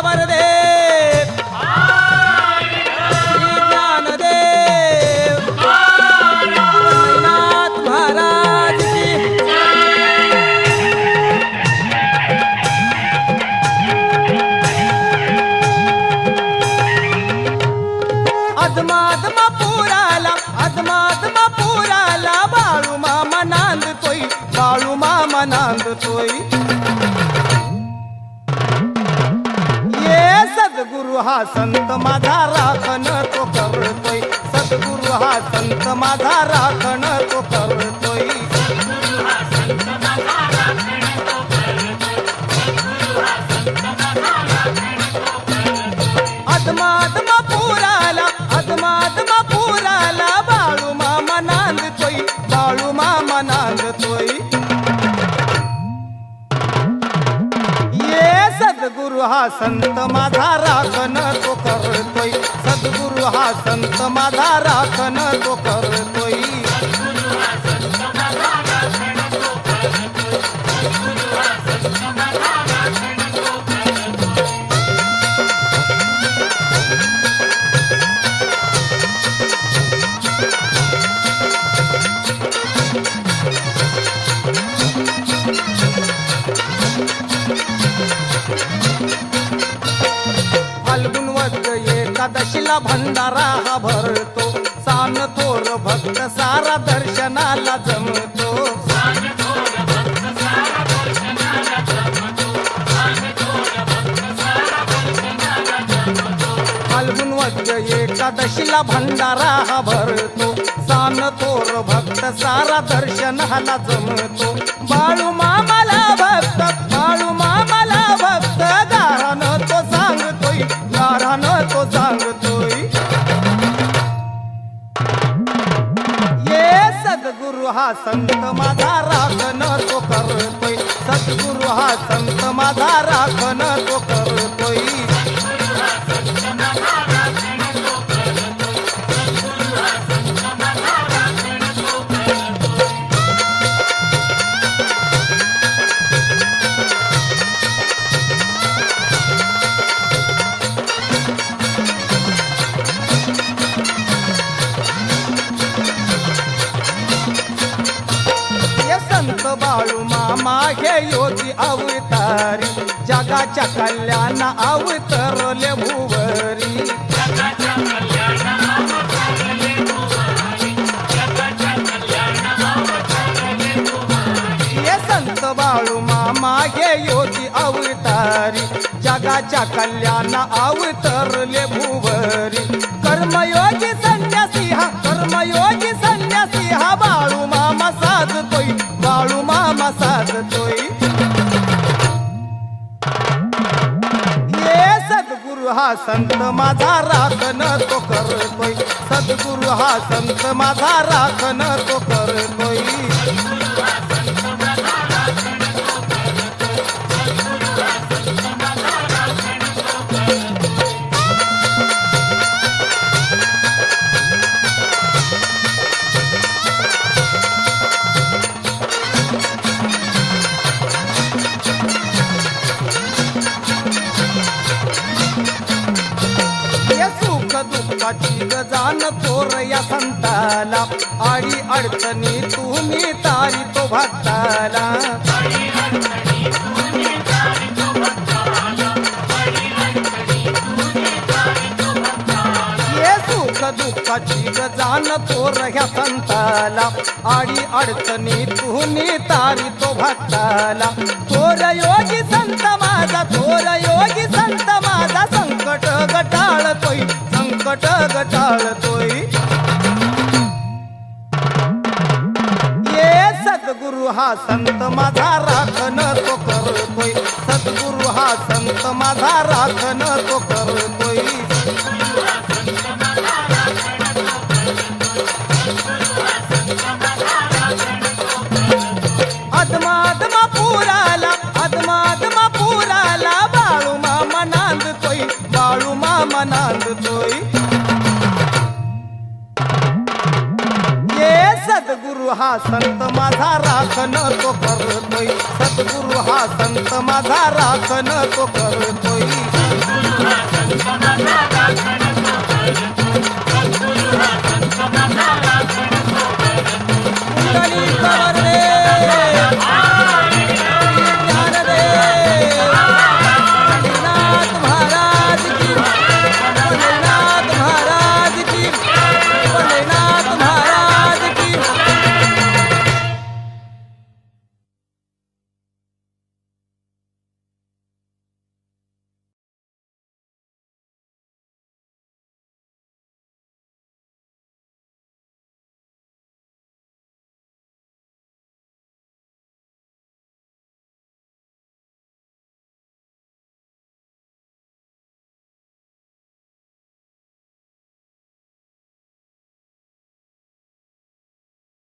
वरदेव श्री ज्ञानदेव नाथ महाराज की अधमाधमा पुराला बाळू मामा नांदतोय बाळू मामा नांदतोय ये सद्गुरु हा संत माझा राखण तो करतोय सद्गुरु हा संत माझा राखण तो करतोय अधमाधमा पुराला बाळू मामा नांदतोय बाळू मामा नांदतोय ये सद्गुरु हा संत माझा राखण तो करतोय सद्गुरु हा संत माझा राखण तो करतोय फाल्गुन वद्य एकादशीला भंडारा हा भरतो सान थोर भक्त सारा दर्शनाला जमतो फाल्गुन वद्य एकादशीला भंडारा हा भरतो सान थोर भक्त सारा दर्शनाला जमतो बाळू मामाला भक्त गारानं तो सांगतोय ये सद्गुरु हा संत माझा राखण तो करतोय सद्गुरु हा संत माझा राखण तो करतोय संत बाळू मामा हे योगी अवतारी जगाच्या कल्याण अवतरले भुवरी हे संत बाळू मामा हे योगी अवतारी जगाच्या कल्याण अवतरले भुवरी कर्मयोगी संन्यासी हा बाळू मामा साधतोय ये सद्गुरु हा संत माझा राखण तो करतोय सद्गुरु हा संत माझा राखण तो करतोय दुःखाची गजान थोर या संताला आडी अडचणी तुम्ही तारी तो भक्ताला ये सुख दुःखाची गजान थोर ह्या संताला आडी अडचणी तुम्ही तारी तो भक्ताला थोर योगी संत माझा संकट गटाळतोय ये सद्गुरु हा संत माझा राखण तो करतोय सद्गुरु हा संत माझा राखण तो करतोय अधमाधमा पुराला बाळू मामा नांदतोय ये सद्गुरु हा संत माझा राखण तो करतोय सद्गुरु हा संत माझा राखण तो करतोय संत माझा